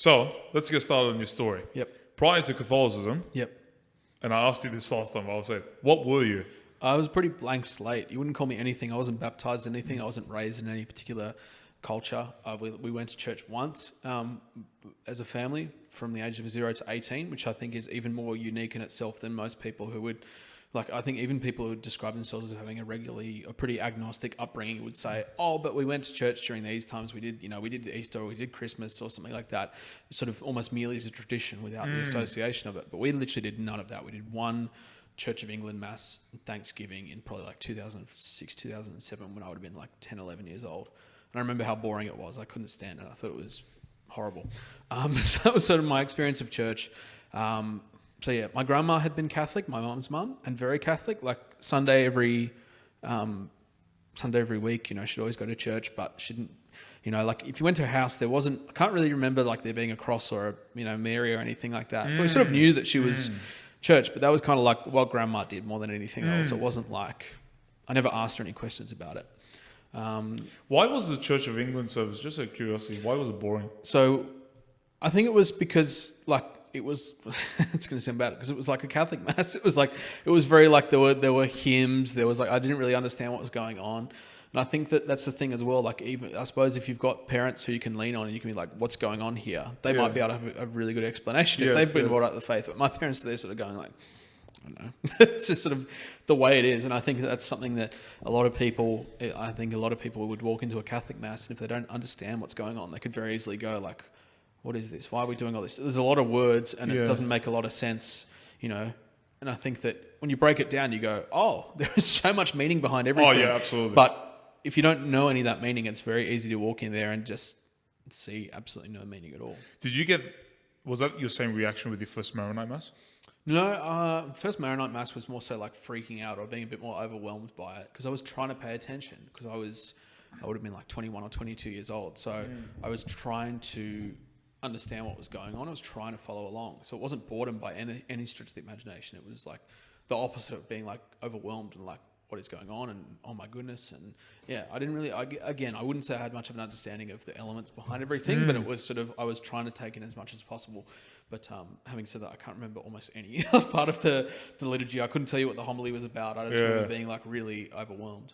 So let's get started on your story. Yep. Prior to Catholicism, Yep. and I asked you this last time, I was like, what were you? I was a pretty blank slate. You wouldn't call me anything. I wasn't baptized in anything. I wasn't raised in any particular culture. We went to church once as a family from the age of 0 to 18, which I think is even more unique in itself than most people who would, like, I think even people who describe themselves as having a pretty agnostic upbringing would say, oh, but we went to church during these times. We did the Easter, or we did Christmas or something like that, sort of almost merely as a tradition without the association of it. But we literally did none of that. We did one Church of England Mass Thanksgiving in probably like 2006, 2007, when I would have been like 10, 11 years old. And I remember how boring it was. I couldn't stand it. I thought it was horrible. So that was sort of my experience of church. So yeah, my grandma had been Catholic, my mum's mum, and very Catholic. Like Sunday every week, she'd always go to church, but she didn't, like if you went to her house, I can't really remember like there being a cross or a Mary or anything like that. But we sort of knew that she was church, but that was kind of like what grandma did more than anything else. It wasn't like, I never asked her any questions about it. Why was the Church of England service, just out of curiosity, why was it boring? So I think it was because like it was, it's going to sound bad because it was like a Catholic mass. It was very like there were hymns. There was like, I didn't really understand what was going on. And I think that's the thing as well. Like even, I suppose if you've got parents who you can lean on and you can be like, what's going on here? They might be able to have a really good explanation if they've been brought up the faith. But my parents, they're sort of going like, I don't know. It's just sort of the way it is. And I think that's something that a lot of people would walk into a Catholic mass, and if they don't understand what's going on, they could very easily go like, what is this? Why are we doing all this? There's a lot of words and it doesn't make a lot of sense, And I think that when you break it down, you go, oh, there is so much meaning behind everything. Oh, yeah, absolutely. But if you don't know any of that meaning, it's very easy to walk in there and just see absolutely no meaning at all. Was that your same reaction with your first Maronite Mass? No, first Maronite Mass was more so like freaking out or being a bit more overwhelmed by it because I was trying to pay attention because I would have been like 21 or 22 years old. So I was trying to understand what was going on. I was trying to follow along. So it wasn't boredom by any stretch of the imagination. It was like the opposite of being like overwhelmed and like, what is going on and oh my goodness. And yeah, I wouldn't say I had much of an understanding of the elements behind everything, but it was sort of, I was trying to take in as much as possible. But having said that, I can't remember almost any part of the liturgy. I couldn't tell you what the homily was about. I just remember being like really overwhelmed.